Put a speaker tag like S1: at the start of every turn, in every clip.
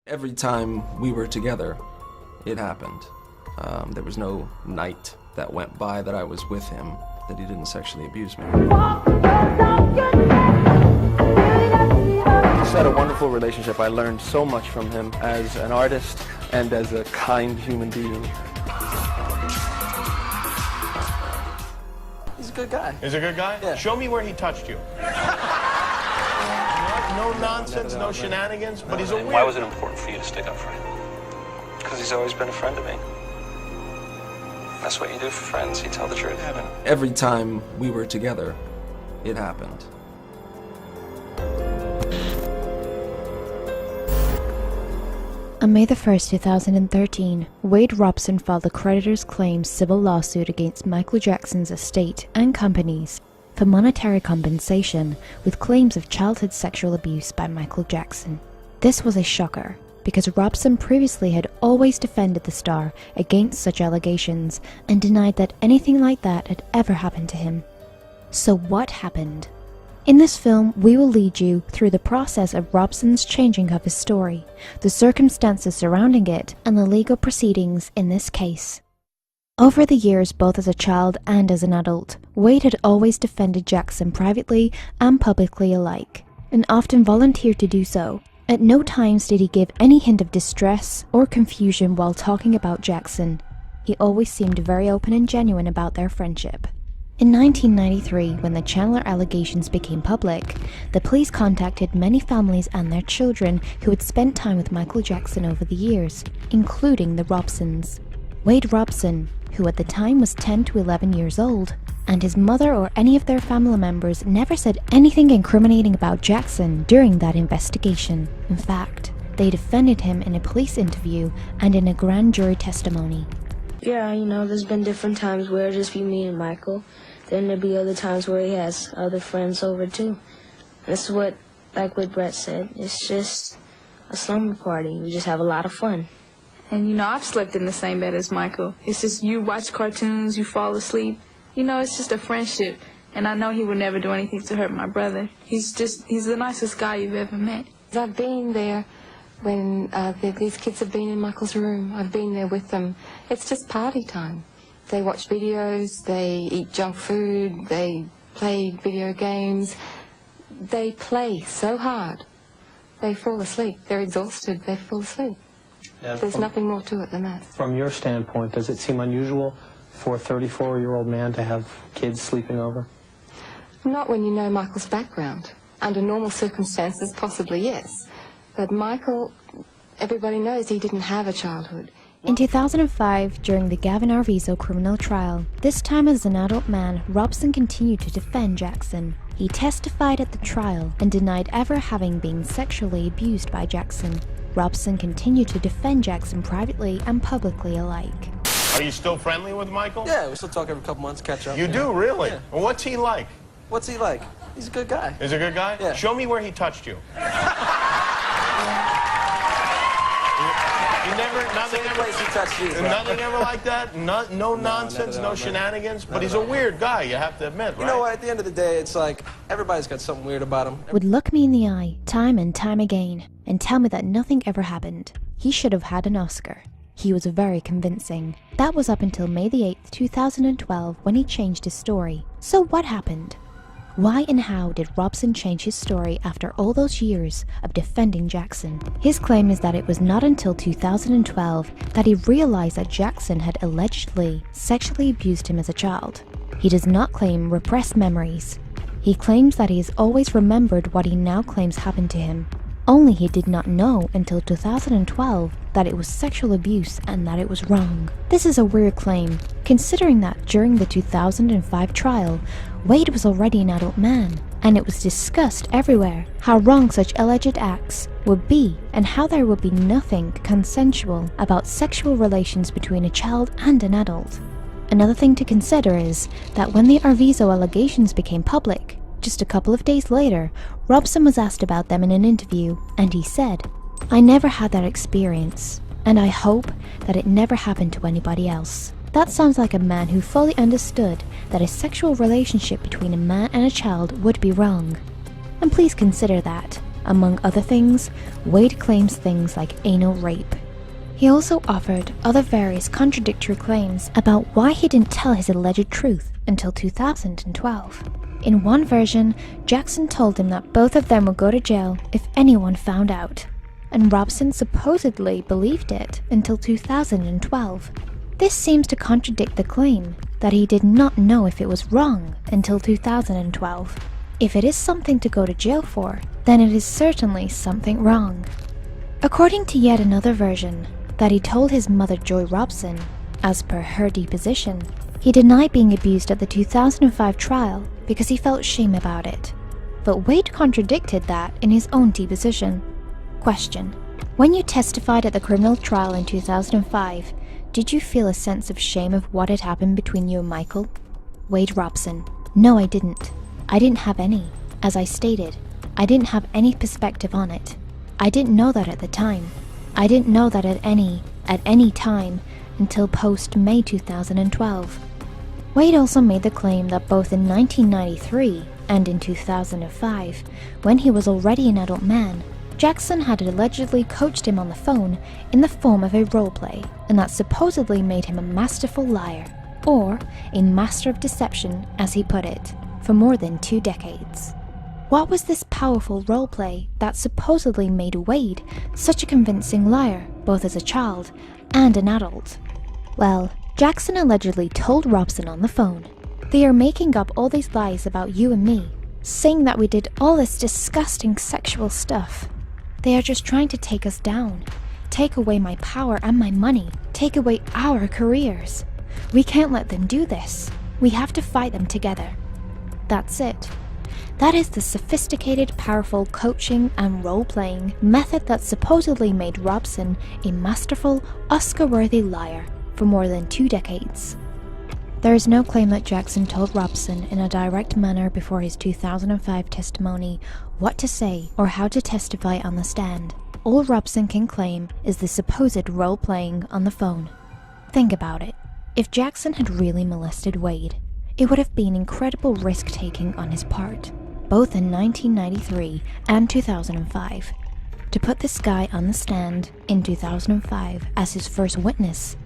S1: Every time we were together, it happened. There was no night that went by that I was with him that he didn't sexually abuse me. He's had a wonderful relationship. I learned so much from him as an artist and as a kind human being. He's a good guy.
S2: He's a good guy?
S1: Yeah.
S2: Show me where he touched you. No nonsense, no shenanigans, but he's a weird...
S3: Why was it important for you to stick up for him? Because he's always been a friend to me. That's what you do for friends, you tell the truth.
S1: Every time we were together, it happened.
S4: On May 1st, 2013, Wade Robson filed a creditor's claims civil lawsuit against Michael Jackson's estate and companies for monetary compensation with claims of childhood sexual abuse by Michael Jackson. This was a shocker, because Robson previously had always defended the star against such allegations and denied that anything like that had ever happened to him. So what happened? In this film, we will lead you through the process of Robson's changing of his story, the circumstances surrounding it, and the legal proceedings in this case. Over the years, both as a child and as an adult, Wade had always defended Jackson privately and publicly alike, and often volunteered to do so. At no times did he give any hint of distress or confusion while talking about Jackson. He always seemed very open and genuine about their friendship. In 1993, when the Chandler allegations became public, the police contacted many families and their children who had spent time with Michael Jackson over the years, including the Robsons. Wade Robson, who at the time was 10 to 11 years old, and his mother or any of their family members never said anything incriminating about Jackson during that investigation. In fact, they defended him in a police interview and in a grand jury testimony.
S5: Yeah, there's been different times where it'd just be me and Michael. Then there'd be other times where he has other friends over too. This is what Brett said, it's just a slumber party. We just have a lot of fun.
S6: And I've slept in the same bed as Michael. It's just you watch cartoons, you fall asleep. It's just a friendship. And I know he would never do anything to hurt my brother. He's the nicest guy you've ever met.
S7: I've been there when these kids have been in Michael's room. I've been there with them. It's just party time. They watch videos, they eat junk food, they play video games. They play so hard. They fall asleep. They're exhausted. They fall asleep. There's nothing more to it than that.
S8: From your standpoint, does it seem unusual for a 34-year-old man to have kids sleeping over?
S7: Not when you know Michael's background. Under normal circumstances, possibly yes. But Michael, everybody knows he didn't have a childhood.
S4: In 2005, during the Gavin Arvizo criminal trial, this time as an adult man, Robson continued to defend Jackson. He testified at the trial and denied ever having been sexually abused by Jackson. Robson continued to defend Jackson privately and publicly alike.
S2: Are you still friendly with Michael?
S1: Yeah, we still talk every couple months, catch up.
S2: You do, really?
S1: Yeah.
S2: Well, what's he like?
S1: What's he like? He's a good guy.
S2: He's a good guy?
S1: Yeah.
S2: Show me where he touched you. Nothing ever like that? No nonsense, no shenanigans? But he's a weird guy, you have to admit, right?
S1: You know what, at the end of the day, it's like, everybody's got something weird about him.
S4: Would look me in the eye, time and time again, and tell me that nothing ever happened. He should have had an Oscar. He was very convincing. That was up until May the 8th, 2012, when he changed his story. So what happened? Why and how did Robson change his story after all those years of defending Jackson? His claim is that it was not until 2012 that he realized that Jackson had allegedly sexually abused him as a child. He does not claim repressed memories. He claims that he has always remembered what he now claims happened to him. Only he did not know until 2012 that it was sexual abuse and that it was wrong. This is a weird claim, considering that during the 2005 trial, Wade was already an adult man, and it was discussed everywhere how wrong such alleged acts would be and how there would be nothing consensual about sexual relations between a child and an adult. Another thing to consider is that when the Arvizo allegations became public, just a couple of days later, Robson was asked about them in an interview, and he said, "I never had that experience, and I hope that it never happened to anybody else." That sounds like a man who fully understood that a sexual relationship between a man and a child would be wrong. And please consider that, Among other things, Wade claims things like anal rape. He also offered other various contradictory claims about why he didn't tell his alleged truth until 2012. In one version, Jackson told him that both of them would go to jail if anyone found out, and Robson supposedly believed it until 2012. This seems to contradict the claim that he did not know if it was wrong until 2012. If it is something to go to jail for, then it is certainly something wrong. According to yet another version, that he told his mother Joy Robson, as per her deposition, he denied being abused at the 2005 trial because he felt shame about it. But Wade contradicted that in his own deposition. Question: when you testified at the criminal trial in 2005, did you feel a sense of shame of what had happened between you and Michael? Wade Robson: no, I didn't. I didn't have any. As I stated, I didn't have any perspective on it. I didn't know that at the time. I didn't know that at any time until post-May 2012. Wade also made the claim that both in 1993 and in 2005, when he was already an adult man, Jackson had allegedly coached him on the phone in the form of a roleplay, and that supposedly made him a masterful liar, or a master of deception, as he put it, for more than 2 decades. What was this powerful roleplay that supposedly made Wade such a convincing liar, both as a child and an adult? Well, Jackson allegedly told Robson on the phone, "They are making up all these lies about you and me, saying that we did all this disgusting sexual stuff. They are just trying to take us down, take away my power and my money, take away our careers. We can't let them do this. We have to fight them together." That's it. That is the sophisticated, powerful coaching and role-playing method that supposedly made Robson a masterful, Oscar-worthy liar for more than 2 decades. There is no claim that Jackson told Robson in a direct manner before his 2005 testimony what to say or how to testify on the stand. All Robson can claim is the supposed role-playing on the phone. Think about it. If Jackson had really molested Wade, it would have been incredible risk-taking on his part, both in 1993 and 2005. To put this guy on the stand in 2005 as his first witness,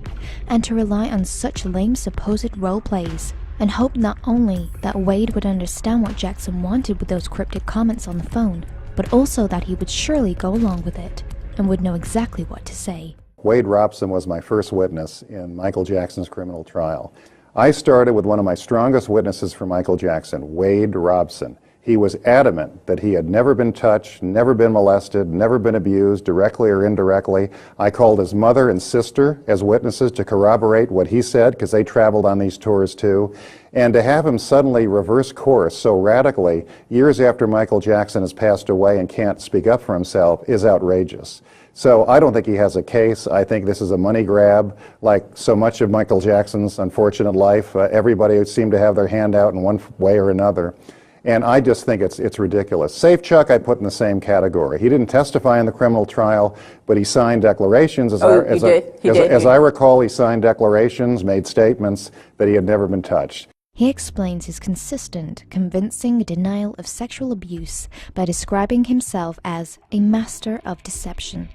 S4: and to rely on such lame supposed role plays, and hope not only that Wade would understand what Jackson wanted with those cryptic comments on the phone, but also that he would surely go along with it, and would know exactly what to say.
S9: Wade Robson was my first witness in Michael Jackson's criminal trial. I started with one of my strongest witnesses for Michael Jackson, Wade Robson. He was adamant that he had never been touched, never been molested, never been abused, directly or indirectly. I called his mother and sister as witnesses to corroborate what he said, because they traveled on these tours too. And to have him suddenly reverse course so radically years after Michael Jackson has passed away and can't speak up for himself is outrageous. So I don't think he has a case. I think this is a money grab, like so much of Michael Jackson's unfortunate life. Everybody seemed to have their hand out in one way or another. And I just think it's ridiculous. Safechak I put in the same category. He didn't testify in the criminal trial, but he signed declarations. As I recall, he signed declarations, made statements that he had never been touched.
S4: He explains his consistent, convincing denial of sexual abuse by describing himself as a master of deception.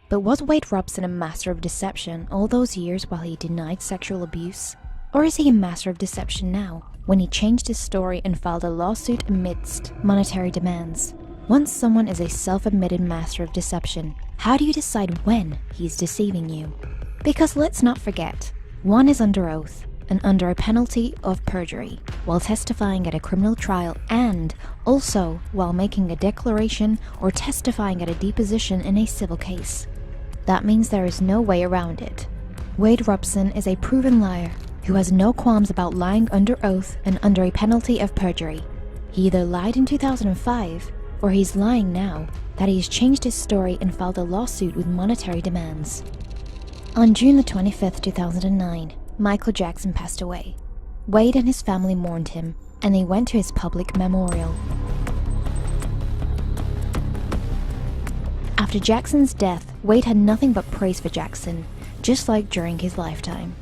S4: But was Wade Robson a master of deception all those years while he denied sexual abuse? Or is he a master of deception now, when he changed his story and filed a lawsuit amidst monetary demands? Once someone is a self-admitted master of deception, how do you decide when he's deceiving you? Because let's not forget, one is under oath and under a penalty of perjury, while testifying at a criminal trial, and also while making a declaration or testifying at a deposition in a civil case. That means there is no way around it. Wade Robson is a proven liar who has no qualms about lying under oath and under a penalty of perjury. He either lied in 2005, or he's lying now that he's changed his story and filed a lawsuit with monetary demands. On June the 25th, 2009, Michael Jackson passed away. Wade and his family mourned him, and they went to his public memorial. After Jackson's death, Wade had nothing but praise for Jackson, just like during his lifetime.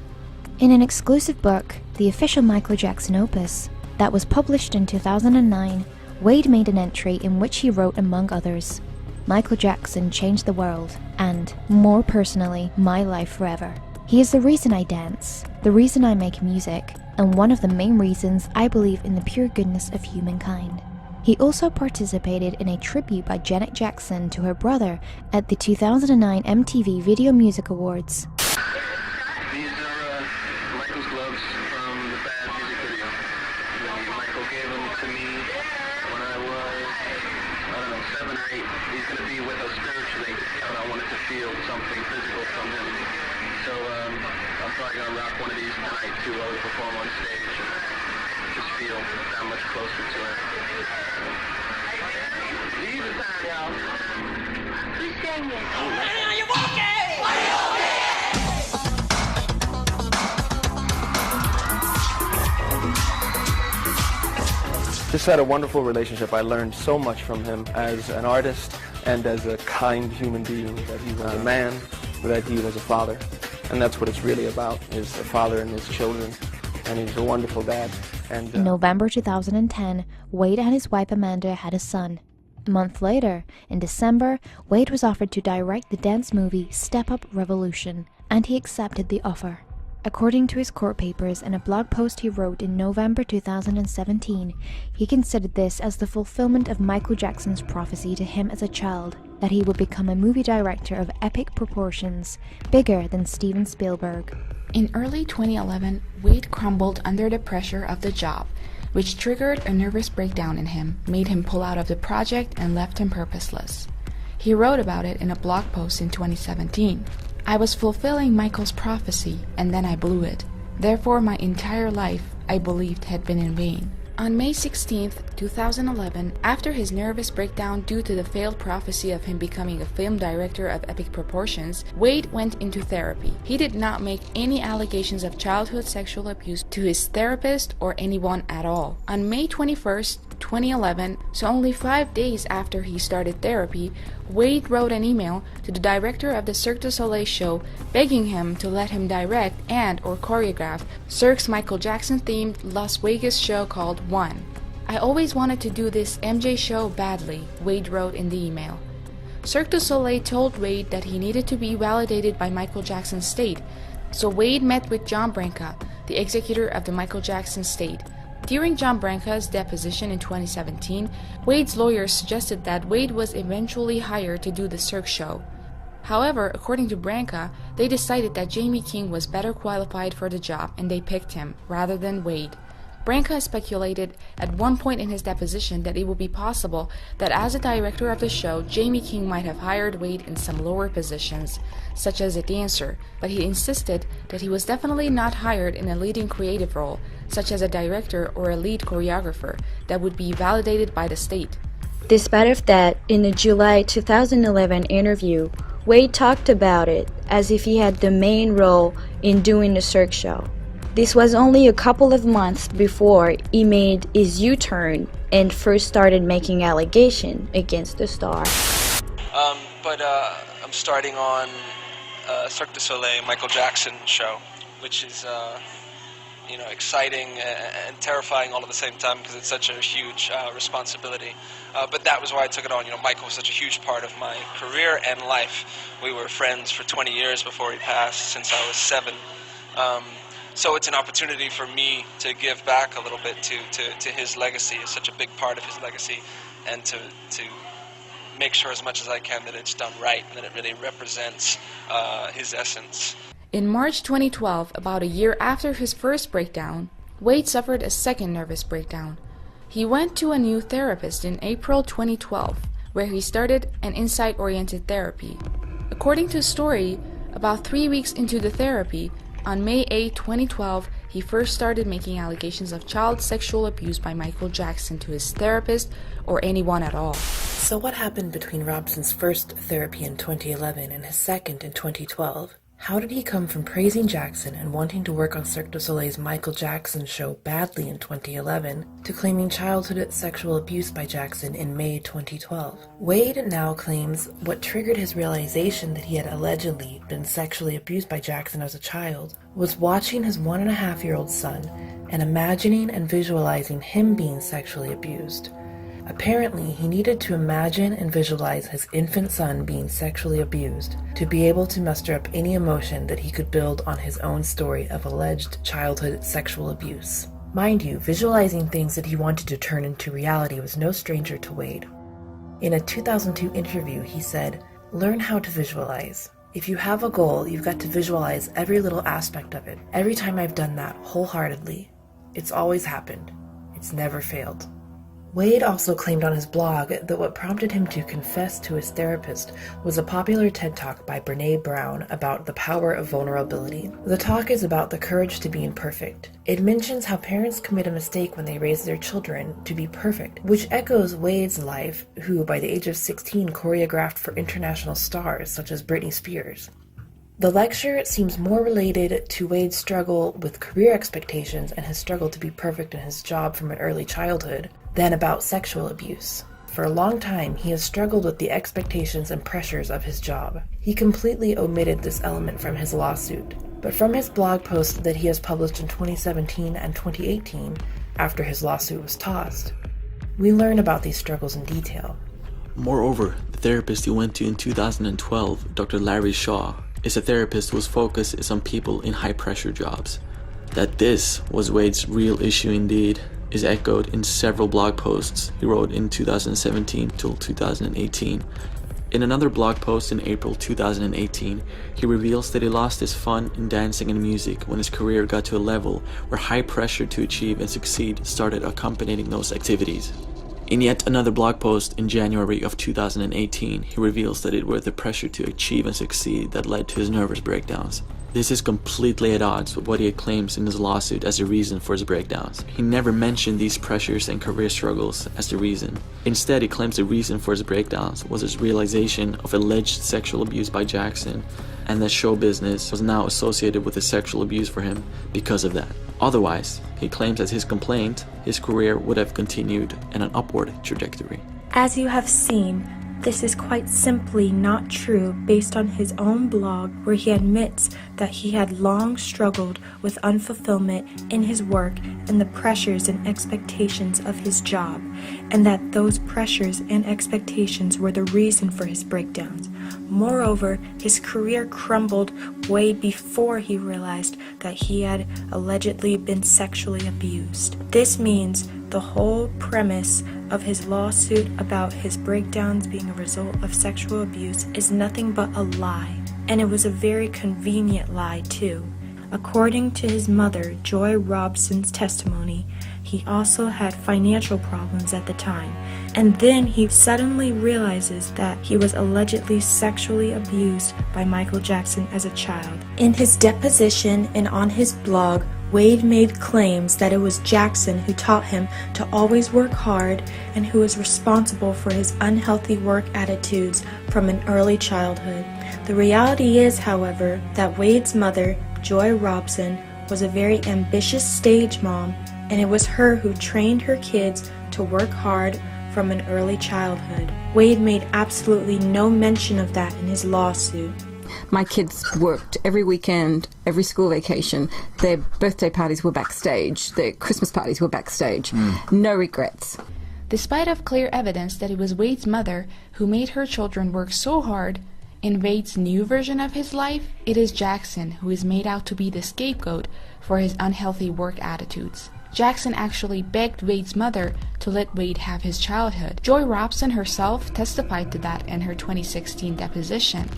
S4: In an exclusive book, the official Michael Jackson opus, that was published in 2009, Wade made an entry in which he wrote, among others, "Michael Jackson changed the world, and, more personally, my life forever. He is the reason I dance, the reason I make music, and one of the main reasons I believe in the pure goodness of humankind." He also participated in a tribute by Janet Jackson to her brother at the 2009 MTV Video Music Awards.
S3: These are Michael's gloves from the Bad music video. Michael gave them to me when I was, 7 or 8. He's going to be with us spiritually, and I wanted to feel something physical from him. So I'm probably going to rock one of these tonight too while we perform on stage. Just feel that much closer to it. Leave the time, y'all.
S5: Who's saying it?
S1: Just had a wonderful relationship. I learned so much from him as an artist and as a kind human being, that he was a man, that he was a father. And that's what it's really about, is a father and his children. And he's a wonderful dad. And
S4: In November 2010, Wade and his wife Amanda had a son. A month later, in December, Wade was offered to direct the dance movie Step Up Revolution, and he accepted the offer. According to his court papers and a blog post he wrote in November 2017, he considered this as the fulfillment of Michael Jackson's prophecy to him as a child, that he would become a movie director of epic proportions, bigger than Steven Spielberg.
S10: In early 2011, Wade crumbled under the pressure of the job, which triggered a nervous breakdown in him, made him pull out of the project, and left him purposeless. He wrote about it in a blog post in 2017. "I was fulfilling Michael's prophecy, and then I blew it. Therefore, my entire life, I believed, had been in vain." On May 16, 2011, after his nervous breakdown due to the failed prophecy of him becoming a film director of epic proportions, Wade went into therapy. He did not make any allegations of childhood sexual abuse to his therapist or anyone at all. On May 21st, 2011, so only 5 days after he started therapy, Wade wrote an email to the director of the Cirque du Soleil show begging him to let him direct and or choreograph Cirque's Michael Jackson-themed Las Vegas show called One. "I always wanted to do this MJ show badly," Wade wrote in the email. Cirque du Soleil told Wade that he needed to be validated by Michael Jackson's state, so Wade met with John Branca, the executor of the Michael Jackson state. During John Branca's deposition in 2017, Wade's lawyers suggested that Wade was eventually hired to do the Cirque show. However, according to Branca, they decided that Jamie King was better qualified for the job and they picked him, rather than Wade. Branca speculated at one point in his deposition that it would be possible that as a director of the show, Jamie King might have hired Wade in some lower positions, such as a dancer, but he insisted that he was definitely not hired in a leading creative role, such as a director or a lead choreographer, that would be validated by the state.
S5: Despite of that, in a July 2011 interview, Wade talked about it as if he had the main role in doing the Cirque show. This was only a couple of months before he made his U-turn and first started making allegations against the star.
S3: I'm starting on Cirque du Soleil Michael Jackson show, which is exciting and terrifying all at the same time because it's such a huge responsibility. But that was why I took it on. Michael was such a huge part of my career and life. We were friends for 20 years before he passed, since I was 7. So it's an opportunity for me to give back a little bit to his legacy. It's such a big part of his legacy, and to make sure as much as I can that it's done right and that it really represents his essence.
S10: In March 2012, about a year after his first breakdown, Wade suffered a second nervous breakdown. He went to a new therapist in April 2012, where he started an insight-oriented therapy. According to story, about 3 weeks into the therapy, on May 8, 2012, he first started making allegations of child sexual abuse by Michael Jackson to his therapist or anyone at all.
S11: So what happened between Robson's first therapy in 2011 and his second in 2012? How did he come from praising Jackson and wanting to work on Cirque du Soleil's Michael Jackson show badly in 2011 to claiming childhood sexual abuse by Jackson in May 2012? Wade now claims what triggered his realization that he had allegedly been sexually abused by Jackson as a child was watching his 1.5-year-old son and imagining and visualizing him being sexually abused. Apparently, he needed to imagine and visualize his infant son being sexually abused to be able to muster up any emotion that he could build on his own story of alleged childhood sexual abuse. Mind you, visualizing things that he wanted to turn into reality was no stranger to Wade. In a 2002 interview, he said, "Learn how to visualize. If you have a goal, you've got to visualize every little aspect of it. Every time I've done that wholeheartedly, it's always happened. It's never failed." Wade also claimed on his blog that what prompted him to confess to his therapist was a popular TED Talk by Brene Brown about the power of vulnerability. The talk is about the courage to be imperfect. It mentions how parents commit a mistake when they raise their children to be perfect, which echoes Wade's life, who by the age of 16 choreographed for international stars such as Britney Spears. The lecture seems more related to Wade's struggle with career expectations and his struggle to be perfect in his job from an early childhood than about sexual abuse. For a long time, he has struggled with the expectations and pressures of his job. He completely omitted this element from his lawsuit. But from his blog post that he has published in 2017 and 2018, after his lawsuit was tossed, we learn about these struggles in detail.
S12: Moreover, the therapist he went to in 2012, Dr. Larry Shaw, is a therapist whose focus is on people in high-pressure jobs. That this was Wade's real issue indeed is echoed in several blog posts he wrote in 2017 till 2018. In another blog post in April 2018, he reveals that he lost his fun in dancing and music when his career got to a level where high pressure to achieve and succeed started accompanying those activities. In yet another blog post in January of 2018, he reveals that it was the pressure to achieve and succeed that led to his nervous breakdowns. This is completely at odds with what he claims in his lawsuit as a reason for his breakdowns. He never mentioned these pressures and career struggles as the reason. Instead, he claims the reason for his breakdowns was his realization of alleged sexual abuse by Jackson, and that show business was now associated with the sexual abuse for him because of that. Otherwise, he claims that his complaint, his career would have continued in an upward trajectory.
S13: As you have seen, this is quite simply not true based on his own blog, where he admits that he had long struggled with unfulfillment in his work and the pressures and expectations of his job, and that those pressures and expectations were the reason for his breakdowns. Moreover, his career crumbled way before he realized that he had allegedly been sexually abused. This means the whole premise of his lawsuit about his breakdowns being a result of sexual abuse is nothing but a lie, and it was a very convenient lie too. According to his mother, Joy Robson's testimony, he also had financial problems at the time, and then he suddenly realizes that he was allegedly sexually abused by Michael Jackson as a child. In his deposition and on his blog, Wade made claims that it was Jackson who taught him to always work hard and who was responsible for his unhealthy work attitudes from an early childhood. The reality is, however, that Wade's mother, Joy Robson, was a very ambitious stage mom, and it was her who trained her kids to work hard from an early childhood. Wade made absolutely no mention of that in his lawsuit.
S14: My kids worked every weekend, every school vacation. Their birthday parties were backstage. Their Christmas parties were backstage. No regrets.
S10: Despite of clear evidence that it was Wade's mother who made her children work so hard, in Wade's new version of his life, it is Jackson who is made out to be the scapegoat for his unhealthy work attitudes. Jackson actually begged Wade's mother to let Wade have his childhood. Joy Robson herself testified to that in her 2016 deposition.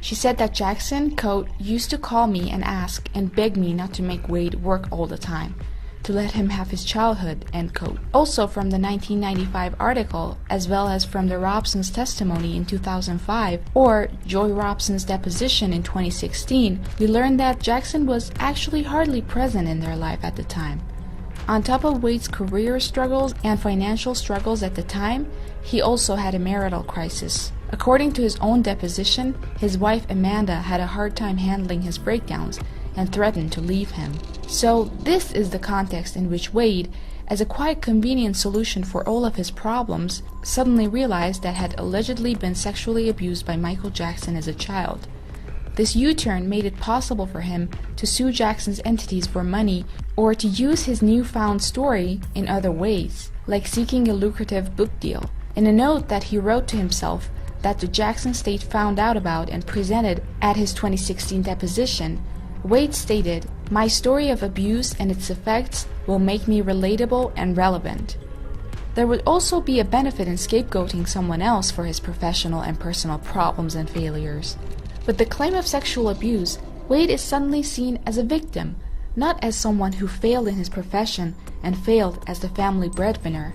S10: She said that Jackson, quote, used to call me and ask and beg me not to make Wade work all the time, to let him have his childhood, end quote. Also from the 1995 article, as well as from the Robson's testimony in 2005, or Joy Robson's deposition in 2016, we learned that Jackson was actually hardly present in their life at the time. On top of Wade's career struggles and financial struggles at the time, he also had a marital crisis. According to his own deposition, his wife Amanda had a hard time handling his breakdowns and threatened to leave him. So this is the context in which Wade, as a quite convenient solution for all of his problems, suddenly realized that had allegedly been sexually abused by Michael Jackson as a child. This U-turn made it possible for him to sue Jackson's entities for money or to use his newfound story in other ways. like seeking a lucrative book deal. In a note that he wrote to himself that the Jackson state found out about and presented at his 2016 deposition, Wade stated, "My story of abuse and its effects will make me relatable and relevant." There would also be a benefit in scapegoating someone else for his professional and personal problems and failures. With the claim of sexual abuse, Wade is suddenly seen as a victim, not as someone who failed in his profession and failed as the family breadwinner.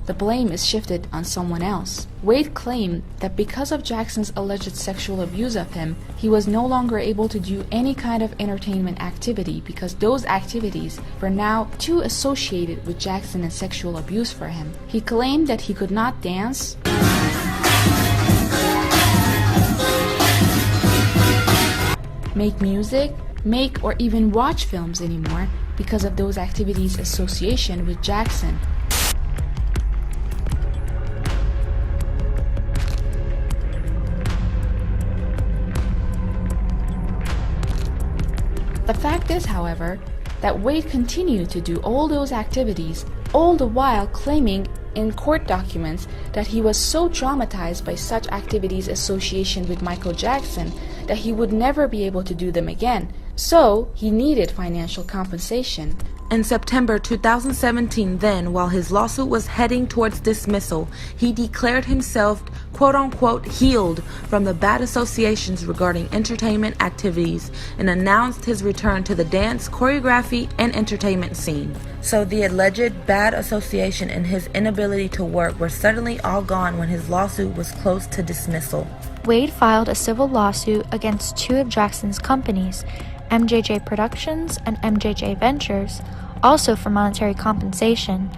S10: The blame is shifted on someone else. Wade claimed that because of Jackson's alleged sexual abuse of him, he was no longer able to do any kind of entertainment activity because those activities were now too associated with Jackson and sexual abuse for him. He claimed that he could not dance, make music, make or even watch films anymore because of those activities' association with Jackson. The fact is, however, that Wade continued to do all those activities, all the while claiming in court documents that he was so traumatized by such activities' association with Michael Jackson that he would never be able to do them again, so he needed financial compensation.
S11: In September 2017 then, while his lawsuit was heading towards dismissal, he declared himself quote-unquote healed from the bad associations regarding entertainment activities and announced his return to the dance, choreography, and entertainment scene. So the alleged bad association and his inability to work were suddenly all gone when his lawsuit was close to dismissal.
S4: Wade filed a civil lawsuit against two of Jackson's companies, MJJ Productions and MJJ Ventures, also for monetary compensation.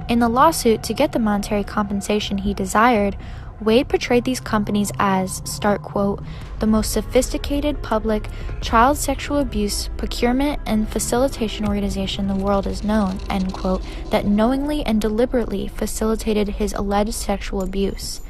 S4: In the lawsuit, to get the monetary compensation he desired, Wade portrayed these companies as, start quote, the most sophisticated public child sexual abuse procurement and facilitation organization the world has known, end quote, that knowingly and deliberately facilitated his alleged sexual abuse.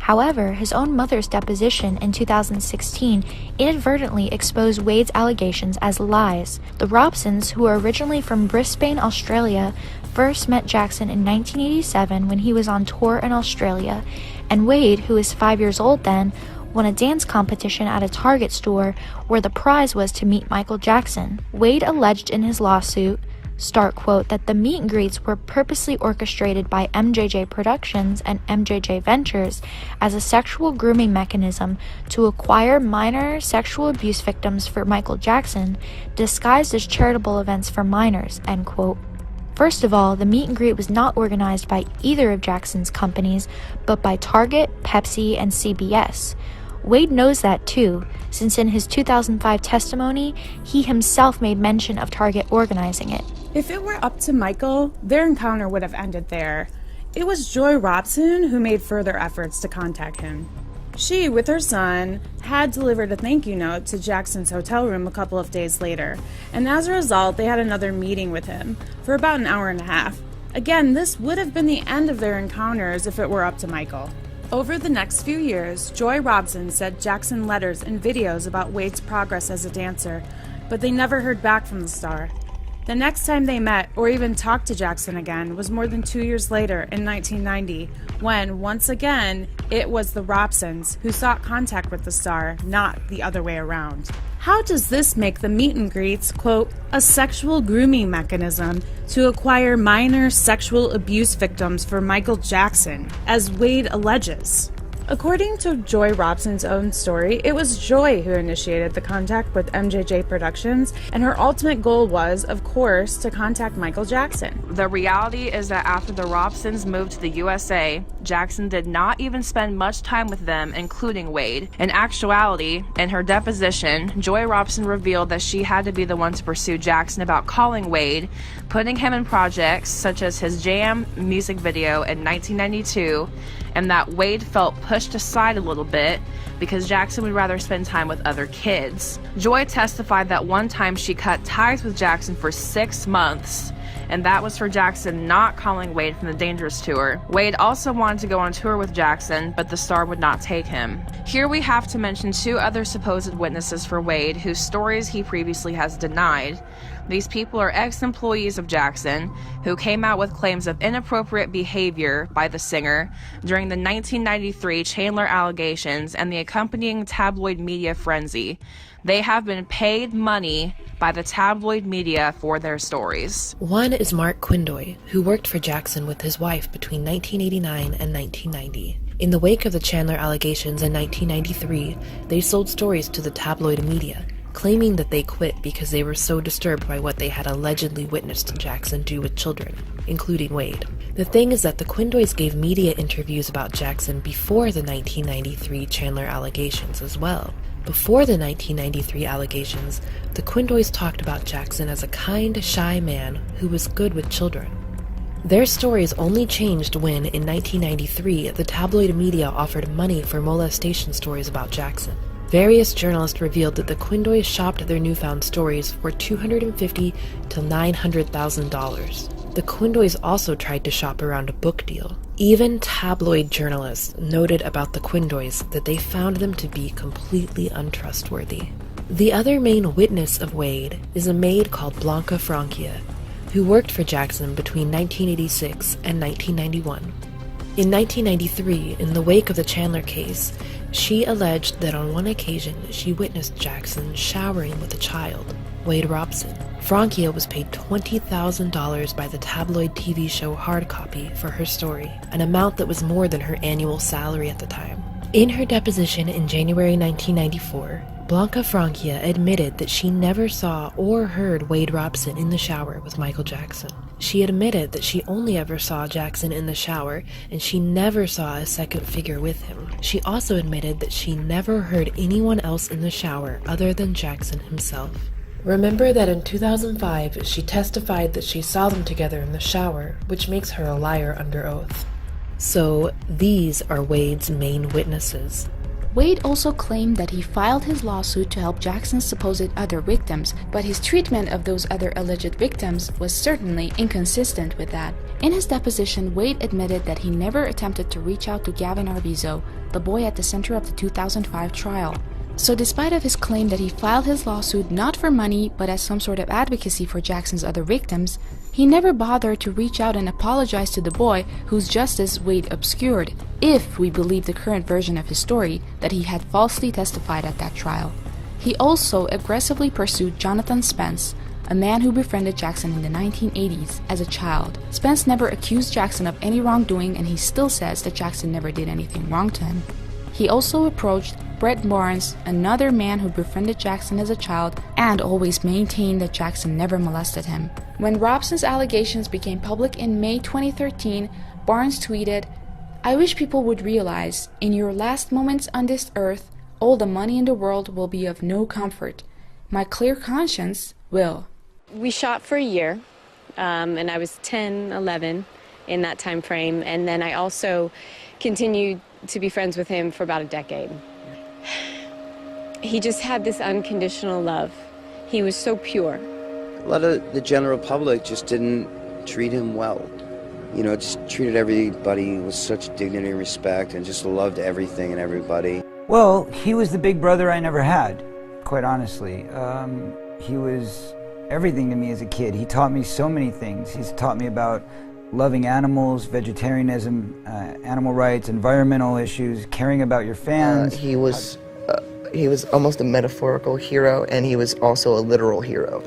S4: However, his own mother's deposition in 2016 inadvertently exposed Wade's allegations as lies. The Robsons, who were originally from Brisbane, Australia, first met Jackson in 1987 when he was on tour in Australia, and Wade, who was 5 years old then, won a dance competition at a Target store where the prize was to meet Michael Jackson. Wade alleged in his lawsuit, start quote, that the meet and greets were purposely orchestrated by MJJ Productions and MJJ Ventures as a sexual grooming mechanism to acquire minor sexual abuse victims for Michael Jackson, disguised as charitable events for minors, end quote. First of all, the meet and greet was not organized by either of Jackson's companies, but by Target, Pepsi, and CBS. Wade knows that too, since in his 2005 testimony, he himself made mention of Target organizing it.
S15: If it were up to Michael, their encounter would have ended there. It was Joy Robson who made further efforts to contact him. She, with her son, had delivered a thank you note to Jackson's hotel room a couple of days later, and as a result, they had another meeting with him for about an hour and a half. Again, this would have been the end of their encounters if it were up to Michael. Over the next few years, Joy Robson sent Jackson letters and videos about Wade's progress as a dancer, but they never heard back from the star. The next time they met or even talked to Jackson again was more than 2 years later in 1990, when, once again, it was the Robsons who sought contact with the star, not the other way around. How does this make the meet and greets, quote, a sexual grooming mechanism to acquire minor sexual abuse victims for Michael Jackson, as Wade alleges? According to Joy Robson's own story, it was Joy who initiated the contact with MJJ Productions, and her ultimate goal was, of course, to contact Michael Jackson.
S16: The reality is that after the Robsons moved to the USA, Jackson did not even spend much time with them, including Wade. In actuality, in her deposition, Joy Robson revealed that she had to be the one to pursue Jackson about calling Wade, putting him in projects such as his Jam music video in 1992, and that Wade felt pushed aside a little bit because Jackson would rather spend time with other kids. Joy testified that one time she cut ties with Jackson for 6 months and that was for Jackson not calling Wade from the Dangerous tour. Wade also wanted to go on tour with Jackson, but the star would not take him. Here we have to mention two other supposed witnesses for Wade, whose stories he previously has denied. These people are ex-employees of Jackson, who came out with claims of inappropriate behavior by the singer during the 1993 Chandler allegations and the accompanying tabloid media frenzy. They have been paid money by the tabloid media for their stories.
S11: One is Mark Quindoy, who worked for Jackson with his wife between 1989 and 1990. In the wake of the Chandler allegations in 1993, they sold stories to the tabloid media, claiming that they quit because they were so disturbed by what they had allegedly witnessed Jackson do with children, including Wade. The thing is that the Quindoys gave media interviews about Jackson before the 1993 Chandler allegations as well. Before the 1993 allegations, the Quindoys talked about Jackson as a kind, shy man who was good with children. Their stories only changed when, in 1993, the tabloid media offered money for molestation stories about Jackson. Various journalists revealed that the Quindoys shopped their newfound stories for $250,000 to $900,000. The Quindoys also tried to shop around a book deal. Even tabloid journalists noted about the Quindoys that they found them to be completely untrustworthy. The other main witness of Wade is a maid called Blanca Franquia, who worked for Jackson between 1986 and 1991. In 1993, in the wake of the Chandler case, she alleged that on one occasion she witnessed Jackson showering with a child, Wade Robson. Franquia was paid $20,000 by the tabloid TV show Hard Copy for her story, an amount that was more than her annual salary at the time. In her deposition in January 1994, Blanca Franquia admitted that she never saw or heard Wade Robson in the shower with Michael Jackson. She admitted that she only ever saw Jackson in the shower, and she never saw a second figure with him. She also admitted that she never heard anyone else in the shower other than Jackson himself. Remember that in 2005, she testified that she saw them together in the shower, which makes her a liar under oath. So, these are Wade's main witnesses.
S10: Wade also claimed that he filed his lawsuit to help Jackson's supposed other victims, but his treatment of those other alleged victims was certainly inconsistent with that. In his deposition, Wade admitted that he never attempted to reach out to Gavin Arvizo, the boy at the center of the 2005 trial. So despite of his claim that he filed his lawsuit not for money but as some sort of advocacy for Jackson's other victims, he never bothered to reach out and apologize to the boy whose justice Wade obscured, if we believe the current version of his story that he had falsely testified at that trial. He also aggressively pursued Jonathan Spence, a man who befriended Jackson in the 1980s as a child. Spence never accused Jackson of any wrongdoing, and he still says that Jackson never did anything wrong to him. He also approached Brett Barnes, another man who befriended Jackson as a child and always maintained that Jackson never molested him. When Robson's allegations became public in May 2013, Barnes tweeted, "I wish people would realize, in your last moments on this earth, all the money in the world will be of no comfort. My clear conscience will."
S17: We shot for a year, and I was 10, 11 in that time frame, and then I also continued to be friends with him for about a decade. He just had this unconditional love. He was so pure.
S18: A lot of the general public just didn't treat him well. You know, just treated everybody with such dignity and respect and just loved everything and everybody.
S19: Well, he was the big brother I never had, quite honestly. He was everything to me as a kid. He taught me so many things. He's taught me about loving animals, vegetarianism, animal rights, environmental issues, caring about your fans.
S20: He was almost a metaphorical hero, and he was also a literal hero.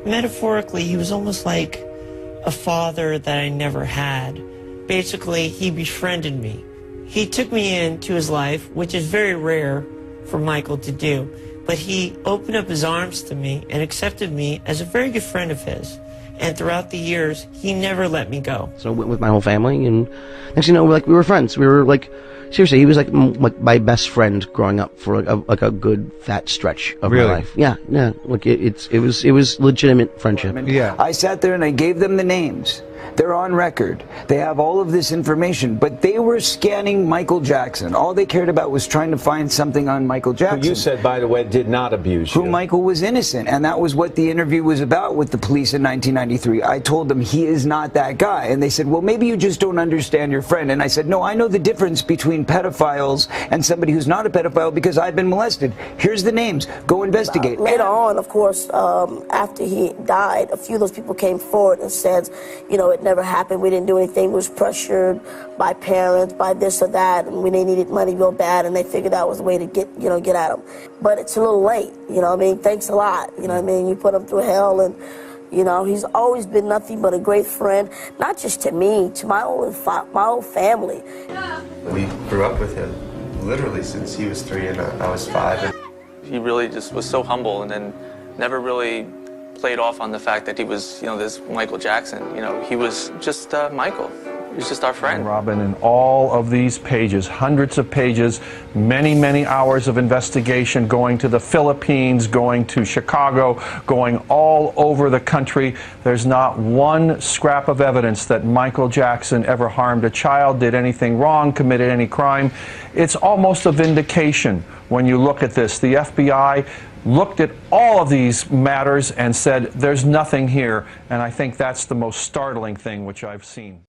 S21: Metaphorically, he was almost like a father that I never had. Basically, he befriended me. He took me into his life, which is very rare for Michael to do, but he opened up his arms to me and accepted me as a very good friend of his. And throughout the years, he never let me go.
S22: So I went with my whole family, and next thing you know, we were friends. We were like, seriously, he was like my best friend growing up for like a good fat stretch of my life. Yeah. Like it was legitimate friendship.
S19: Yeah. I sat there and I gave them the names. They're on record. They have all of this information, but they were scanning Michael Jackson. All they cared about was trying to find something on Michael Jackson.
S6: Who you said, by the way, did not abuse you.
S19: Who Michael was innocent, and that was what the interview was about with the police in 1993. I told them he is not that guy, and they said, well, maybe you just don't understand your friend. And I said, no, I know the difference between pedophiles and somebody who's not a pedophile because I've been molested. Here's the names. Go investigate.
S8: Later on, of course, after he died, a few of those people came forward and said, you know, it never happened. We didn't do anything. We was pressured by parents, by this or that, and they needed money real bad, and they figured that was the way to get at them. But it's a little late, you know what I mean? Thanks a lot, you know what I mean? You put him through hell, and, you know, he's always been nothing but a great friend, not just to me, to my whole family.
S23: We grew up with him literally since he was 3 and I was 5.
S24: He really just was so humble and then never really played off on the fact that he was, you know, this Michael Jackson. You know, he was just Michael. He was just our friend.
S25: Robin, in all of these pages, hundreds of pages, many, many hours of investigation, going to the Philippines, going to Chicago, going all over the country, there's not one scrap of evidence that Michael Jackson ever harmed a child, did anything wrong, committed any crime. It's almost a vindication when you look at this. The FBI looked at all of these matters and said, there's nothing here. And I think that's the most startling thing which I've seen.